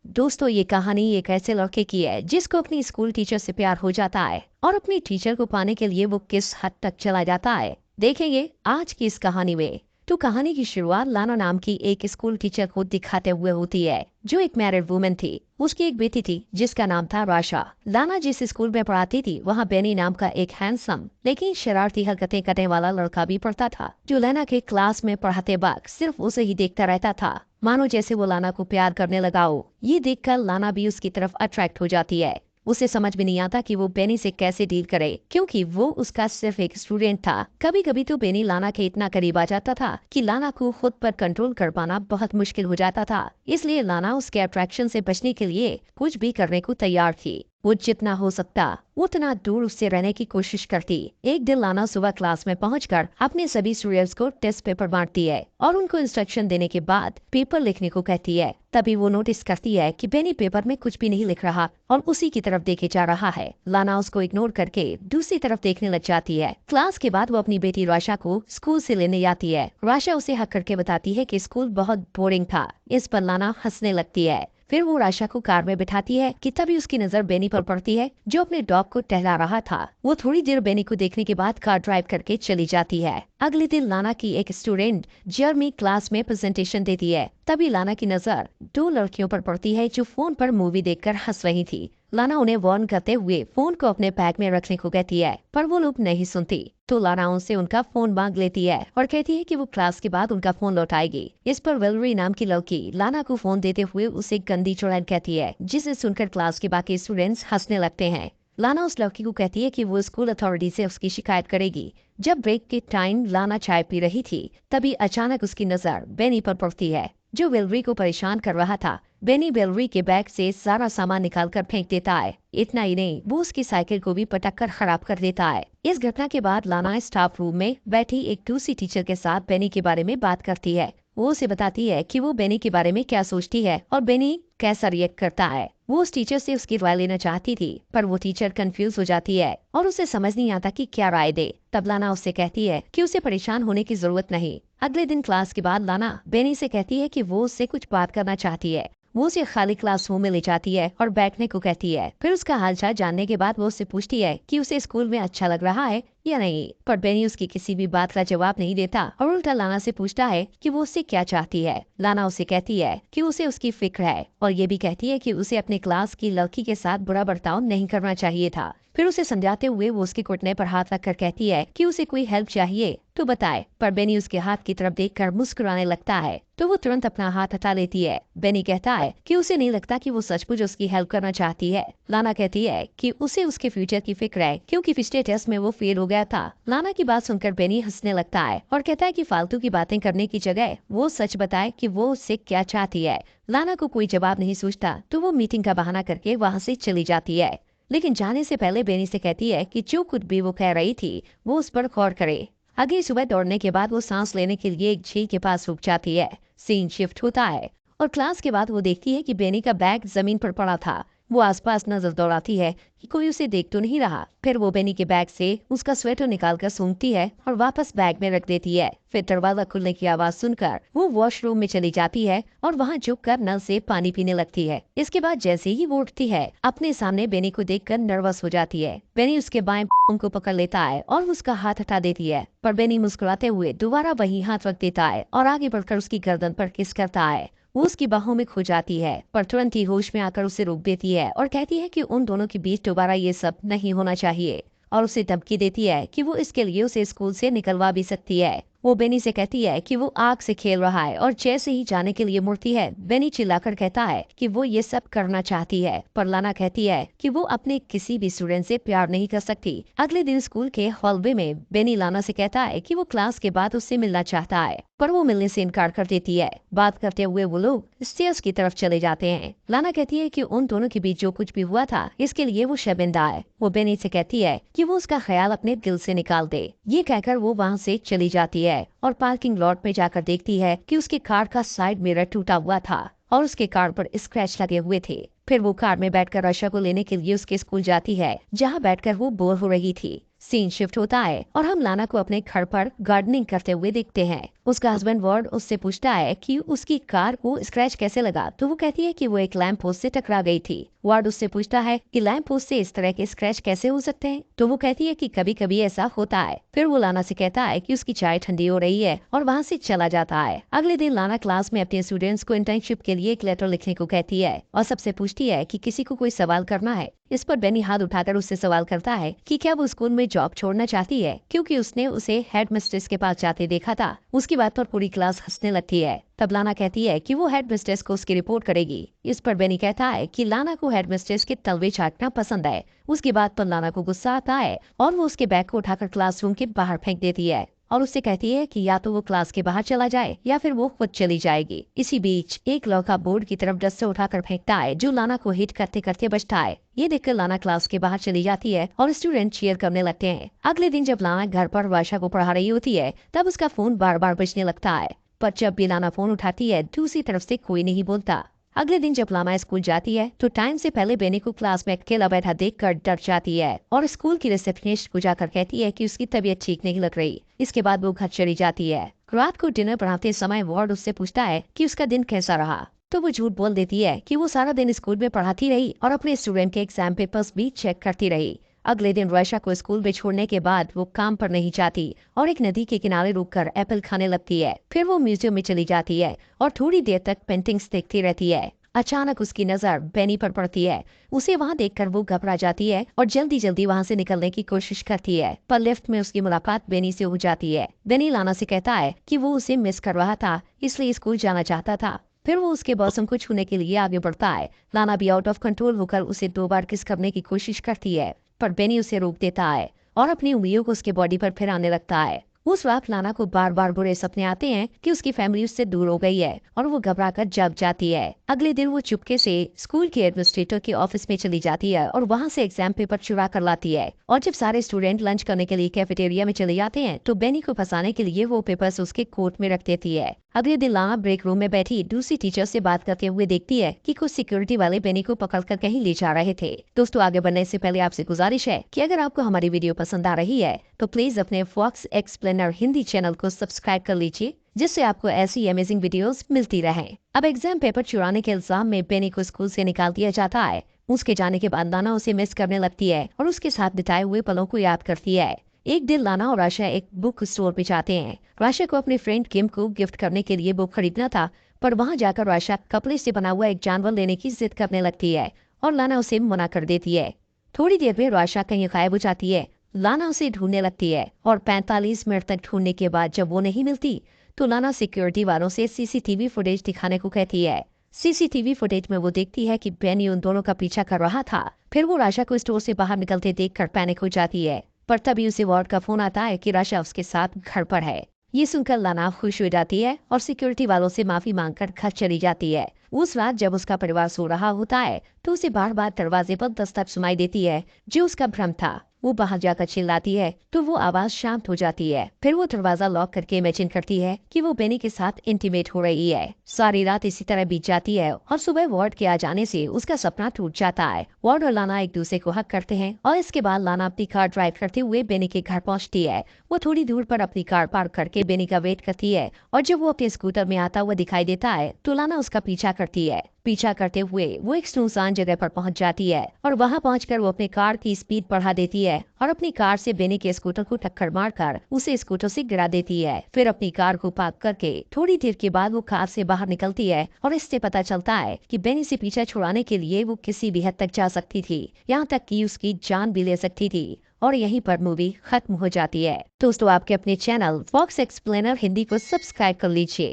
दोस्तों, ये कहानी एक ऐसे लड़के की है जिसको अपनी स्कूल टीचर से प्यार हो जाता है और अपनी टीचर को पाने के लिए वो किस हद तक चला जाता है देखेंगे आज की इस कहानी में। तो कहानी की शुरुआत लाना नाम की एक स्कूल टीचर को दिखाते हुए होती है जो एक मैरिड वुमेन थी। उसकी एक बेटी थी जिसका नाम था राशा। लाना जिस स्कूल में पढ़ाती थी वहाँ बेनी नाम का एक हैंडसम लेकिन शरारती हरकतें करने वाला लड़का भी पढ़ता था जो लाना के क्लास में पढ़ाते वक्त सिर्फ उसे ही देखता रहता था, मानो जैसे वो लाना को प्यार करने लगा हो। ये देखकर लाना भी उसकी तरफ अट्रैक्ट हो जाती है। उसे समझ में नहीं आता कि वो बेनी से कैसे डील करे क्योंकि वो उसका सिर्फ एक स्टूडेंट था। कभी कभी तो बेनी लाना के इतना करीब आ जाता था कि लाना को खुद पर कंट्रोल कर पाना बहुत मुश्किल हो जाता था। इसलिए लाना उसके अट्रैक्शन से बचने के लिए कुछ भी करने को तैयार थी। वो जितना हो सकता उतना दूर उससे रहने की कोशिश करती। एक दिन लाना सुबह क्लास में पहुंचकर अपने सभी स्टूडेंट्स को टेस्ट पेपर बांटती है और उनको इंस्ट्रक्शन देने के बाद पेपर लिखने को कहती है। तभी वो नोटिस करती है कि बेनी पेपर में कुछ भी नहीं लिख रहा और उसी की तरफ देखे जा रहा है। लाना उसको इग्नोर करके दूसरी तरफ देखने लग जाती है। क्लास के बाद वो अपनी बेटी राशा को स्कूल से लेने आती है। राशा उसे हक करके बताती है कि स्कूल बहुत बोरिंग था। इस पर लाना हंसने लगती है। फिर वो राशा को कार में बिठाती है कि तभी उसकी नजर बेनी पर पड़ती है जो अपने डॉग को टहला रहा था। वो थोड़ी देर बेनी को देखने के बाद कार ड्राइव करके चली जाती है। अगले दिन लाना की एक स्टूडेंट जर्मी क्लास में प्रेजेंटेशन देती है। तभी लाना की नजर दो लड़कियों पर पड़ती है जो फोन पर मूवी देखकर हंस रही थी। लाना उन्हें वार्न करते हुए फोन को अपने बैग में रखने को कहती है पर वो लोग नहीं सुनती। तो लाना उनसे उनका फोन मांग लेती है और कहती है कि वो क्लास के बाद उनका फोन लौटाएगी। इस पर वेलरी नाम की लड़की लाना को फोन देते हुए उसे गंदी चुड़ैल कहती है जिसे सुनकर क्लास के बाकी स्टूडेंट्स हंसने लगते हैं। लाना उस लड़की को कहती है कि वो स्कूल अथॉरिटी से उसकी शिकायत करेगी। जब ब्रेक के टाइम लाना चाय पी रही थी तभी अचानक उसकी नजर बेनी पर पड़ती है जो वेलरी को परेशान कर रहा था। बेनी वेलरी के बैग से सारा सामान निकाल कर फेंक देता है। इतना ही नहीं, वो उसकी साइकिल को भी पटक कर खराब कर देता है। इस घटना के बाद लाना स्टाफ रूम में बैठी एक दूसरी टीचर के साथ बेनी के बारे में बात करती है। वो उसे बताती है कि वो बेनी के बारे में क्या सोचती है और बेनी कैसा रिएक्ट करता है। वो उस टीचर से उसकी राय लेना चाहती थी पर वो टीचर कंफ्यूज हो जाती है और उसे समझ नहीं आता कि क्या राय दे। तब लाना उससे कहती है कि उसे परेशान होने की जरूरत नहीं। अगले दिन क्लास के बाद लाना बेनी से कहती है कि वो उससे कुछ बात करना चाहती है। वो उसे खाली क्लासरूम में ले जाती है और बैठने को कहती है। फिर उसका हालचाल जानने के बाद वो उससे पूछती है कि उसे स्कूल में अच्छा लग रहा है या नहीं। पर बेनी उसकी किसी भी बात का जवाब नहीं देता और उल्टा लाना से पूछता है कि वो उससे क्या चाहती है। लाना उसे कहती है कि उसे उसकी फिक्र है और ये भी कहती है कि उसे अपने क्लास की लड़की के साथ बुरा बर्ताव नहीं करना चाहिए था। फिर उसे समझाते हुए वो उसके घुटने पर हाथ रखकर कहती है कि उसे कोई हेल्प चाहिए तो बताए। पर बेनी उसके हाथ की तरफ देखकर मुस्कुराने लगता है तो वो तुरंत अपना हाथ हटा लेती है। बेनी कहता है कि उसे नहीं लगता कि वो सचमुच उसकी हेल्प करना चाहती है। लाना कहती है कि उसे उसके फ्यूचर की फिक्र है क्योंकि पिछले टेस्ट में वो फेल हो गया था। लाना की बात सुनकर बेनी हंसने लगता है और कहता है कि फालतू की बातें करने की जगह वो सच बताए कि वो उससे क्या चाहती है। लाना को कोई जवाब नहीं सूझता तो वो मीटिंग का बहाना करके वहाँ से चली जाती है। लेकिन जाने से पहले बेनी से कहती है कि जो कुछ भी वो कह रही थी वो उस पर गौर करे। अगली सुबह दौड़ने के बाद वो सांस लेने के लिए एक झील के पास रुक जाती है। सीन शिफ्ट होता है और क्लास के बाद वो देखती है कि बेनी का बैग जमीन पर पड़ा था। वो आसपास नजर दौड़ाती है कि कोई उसे देख तो नहीं रहा। फिर वो बेनी के बैग से उसका स्वेटर निकालकर सूंघती है और वापस बैग में रख देती है। फिर दरवाजा खुलने की आवाज सुनकर वो वॉशरूम में चली जाती है और वहाँ झुककर नल से पानी पीने लगती है। इसके बाद जैसे ही वो उठती है अपने सामने बेनी को देखकर नर्वस हो जाती है। बेनी उसके बाएं को पकड़ लेता है और उसका हाथ हटा देती है पर बेनी मुस्कुराते हुए दोबारा वही हाथ रख देता है और आगे बढ़कर उसकी गर्दन पर किस करता है। वो उसकी बाहों में खो जाती है पर तुरंत ही होश में आकर उसे रोक देती है और कहती है कि उन दोनों के बीच दोबारा ये सब नहीं होना चाहिए और उसे धमकी देती है कि वो इसके लिए उसे स्कूल से निकलवा भी सकती है। वो बेनी से कहती है कि वो आग से खेल रहा है और जैसे ही जाने के लिए मुड़ती है बेनी चिल्लाकर कहता है कि वो ये सब करना चाहती है पर लाना कहती है कि वो अपने किसी भी स्टूडेंट से प्यार नहीं कर सकती। अगले दिन स्कूल के हॉलवे में बेनी लाना से कहता है कि वो क्लास के बाद उससे मिलना चाहता है पर वो मिलने से इनकार कर देती है। बात करते हुए वो लोग स्टेयर्स की तरफ चले जाते हैं। लाना कहती है कि उन दोनों के बीच जो कुछ भी हुआ था इसके लिए वो शर्मिंदा है। वो बेनी से कहती है कि वो उसका ख्याल अपने दिल से निकाल दे। ये कहकर वो वहाँ से चली जाती है और पार्किंग लॉट में जाकर देखती है कि उसके कार का साइड मिरर टूटा हुआ था और उसके कार पर स्क्रैच लगे हुए थे। फिर वो कार में बैठकर आशा को लेने के लिए उसके स्कूल जाती है जहाँ बैठकर वो बोर हो रही थी। सीन शिफ्ट होता है और हम लाना को अपने घर पर गार्डनिंग करते हुए देखते हैं। उसका हस्बैंड वार्ड उससे पूछता है कि उसकी कार को स्क्रैच कैसे लगा, तो वो कहती है कि वो एक लैंप पोस्ट से टकरा गई थी। वार्ड उससे पूछता है कि लैंप पोस्ट से इस तरह के स्क्रैच कैसे हो सकते हैं, तो वो कहती है कि कभी कभी ऐसा होता है। फिर वो लाना से कहता है कि उसकी चाय ठंडी हो रही है और वहाँ से चला जाता है। अगले दिन लाना क्लास में अपने स्टूडेंट्स को इंटर्नशिप के लिए एक लेटर लिखने को कहती है और सबसे पूछती है कि किसी को कोई सवाल करना है। इस पर बेनी हाथ उठाकर उससे सवाल करता है कि क्या वो स्कूल में जॉब छोड़ना चाहती है, क्योंकि उसने उसे हेड मिस्ट्रेस के पास जाते देखा था। उसकी बात पर पूरी क्लास हंसने लगती है। तब लाना कहती है कि वो हेड मिस्ट्रेस को उसकी रिपोर्ट करेगी। इस पर बेनी कहता है कि लाना को हेड मिस्ट्रेस के तलवे चाटना पसंद है। उसकी बात पर लाना को गुस्सा आता है और वो उसके बैग को उठाकर क्लासरूम के बाहर फेंक देती है और उससे कहती है कि या तो वो क्लास के बाहर चला जाए या फिर वो खुद चली जाएगी। इसी बीच एक लड़का बोर्ड की तरफ डस्टर उठाकर फेंकता है जो लाना को हिट करते करते बचता है। ये देखकर लाना क्लास के बाहर चली जाती है और स्टूडेंट चीयर करने लगते हैं। अगले दिन जब लाना घर पर वर्षा को पढ़ा रही होती है तब उसका फोन बार बार बजने लगता है, पर जब भी लाना फोन उठाती है दूसरी तरफ से कोई नहीं बोलता। अगले दिन जब लामा स्कूल जाती है तो टाइम से पहले बेनी को क्लास में अकेला बैठा देखकर डर जाती है और स्कूल की रिसेप्शनिस्ट को जाकर कहती है कि उसकी तबीयत ठीक नहीं लग रही। इसके बाद वो घर चली जाती है। रात को डिनर बनाते समय वार्ड उससे पूछता है कि उसका दिन कैसा रहा, तो वो झूठ बोल देती है कि वो सारा दिन स्कूल में पढ़ाती रही और अपने स्टूडेंट के एग्जाम पेपर्स भी चेक करती रही। अगले दिन वर्षा को स्कूल में छोड़ने के बाद वो काम पर नहीं जाती और एक नदी के किनारे रुककर एप्पल खाने लगती है। फिर वो म्यूजियम में चली जाती है और थोड़ी देर तक पेंटिंग्स देखती रहती है। अचानक उसकी नजर बेनी पर पड़ती है। उसे वहाँ देखकर वो घबरा जाती है और जल्दी जल्दी वहाँ से निकलने की कोशिश करती है, पर लिफ्ट में उसकी मुलाकात बेनी से हो जाती है। बेनी लाना से कहता है कि वो उसे मिस कर रहा था, इसलिए स्कूल जाना चाहता था। फिर वो उसके बॉसम को छूने के लिए आगे बढ़ता है। लाना भी आउट ऑफ कंट्रोल होकर उसे 2 बार किस करने की कोशिश करती है, पर बेनी उसे रोक देता है और अपनी उंगलियों को उसके बॉडी पर फिराने लगता है। उस रात लाना को बार बार बुरे सपने आते हैं कि उसकी फैमिली उससे दूर हो गई है और वो घबरा कर जग जाती है। अगले दिन वो चुपके से स्कूल के एडमिनिस्ट्रेटर के ऑफिस में चली जाती है और वहाँ से एग्जाम पेपर चुरा कर लाती है। और जब सारे स्टूडेंट लंच करने के लिए कैफेटेरिया में चले जाते हैं तो बेनी को फंसाने के लिए वो पेपर्स उसके कोट में रख देती है। अगले दिन लाना ब्रेक रूम में बैठी दूसरी टीचर से बात करते हुए देखती है कि कुछ सिक्योरिटी वाले बेनी को पकड़कर कहीं ले जा रहे थे। दोस्तों, आगे बढ़ने से पहले आपसे गुजारिश है कि अगर आपको हमारी वीडियो पसंद आ रही है तो प्लीज अपने फॉक्स एक्सप्लेनर हिंदी चैनल को सब्सक्राइब कर लीजिए, जिससे आपको ऐसी अमेजिंग वीडियोस मिलती रहें। अब एग्जाम पेपर चुराने के इल्जाम में बेनी को स्कूल से निकाल दिया जाता है। उसके जाने के बाद लाना उसे मिस करने लगती है और उसके साथ बिताए हुए पलों को याद करती है। एक दिन लाना और आशा एक बुक स्टोर पे जाते हैं। आशा को अपने फ्रेंड किम को गिफ्ट करने के लिए बुक खरीदना था, पर वहां जाकर आशा कपड़े से बना हुआ एक जानवर लेने की जिद करने लगती है और लाना उसे मना कर देती है। थोड़ी देर में आशा कहीं गायब हो जाती है। लाना उसे ढूंढने लगती है और 45 मिनट तक ढूंढने के बाद जब वो नहीं मिलती तो लाना सिक्योरिटी वालों से सीसीटीवी फुटेज दिखाने को कहती है। सीसीटीवी फुटेज में वो देखती है कि बेनी उन दोनों का पीछा कर रहा था। फिर वो आशा को स्टोर से बाहर निकलते देखकर पैनिक हो जाती है, पर तभी उसे वार्ड का फोन आता है कि राशा उसके साथ घर पर है। ये सुनकर लाना खुश हो जाती है और सिक्योरिटी वालों से माफी मांगकर घर चली जाती है। उस रात जब उसका परिवार सो रहा होता है तो उसे बार बार दरवाजे पर दस्तक सुनाई देती है, जो उसका भ्रम था। वो बाहर जाकर चिल्लाती है तो वो आवाज शांत हो जाती है। फिर वो दरवाजा लॉक करके इमेजिन करती है कि वो बेनी के साथ इंटीमेट हो रही है। सारी रात इसी तरह बीत जाती है और सुबह वार्ड के आ जाने से उसका सपना टूट जाता है। वार्ड और लाना एक दूसरे को हक करते हैं और इसके बाद लाना अपनी कार ड्राइव करते हुए बेनी के घर पहुंचती है। वो थोड़ी दूर पर अपनी कार पार्क करके बेनी का वेट करती है और जब वो अपने स्कूटर में आता हुआ दिखाई देता है तो लाना उसका पीछा करती है। पीछा करते हुए वो एक सुनसान जगह पर पहुंच जाती है और वहां पहुंचकर वो अपने कार की स्पीड बढ़ा देती है और अपनी कार से बेनी के स्कूटर को टक्कर मारकर उसे स्कूटर से गिरा देती है। फिर अपनी कार को पार्क करके थोड़ी देर के बाद वो कार से बाहर निकलती है और इससे पता चलता है कि बेनी से पीछा छुड़ाने के लिए वो किसी भी हद तक जा सकती थी, यहाँ तक कि उसकी जान भी ले सकती थी। और यहीं पर मूवी खत्म हो जाती है। दोस्तों, आपके अपने चैनल फॉक्स एक्सप्लेनर हिंदी को सब्सक्राइब कर लीजिए।